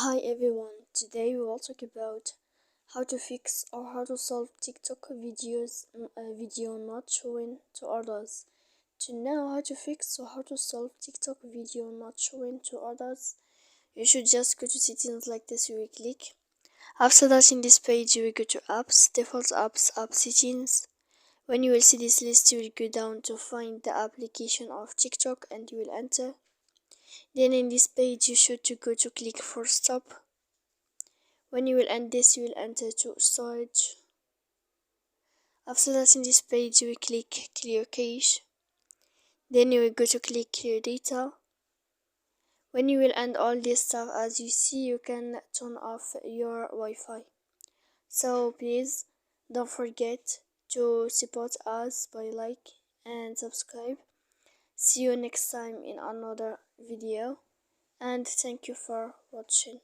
Hi everyone, today we will talk about how to fix or how to solve TikTok video not showing to others. To know how to fix or how to solve TikTok video not showing to others, you should just go to settings like this. You will click. After that, in this page you will go to apps, default apps, app settings. When you will see this list, you will go down to find the application of TikTok and you will enter. Then in this page you should to go to click for stop. When you will end this, you will enter to storage. After that, in this page you will click clear cache. Then you will go to click clear data. When you will end all this stuff, as you see, you can turn off your Wi-Fi. So please don't forget to support us by like and subscribe. See you next time in another video, and thank you for watching.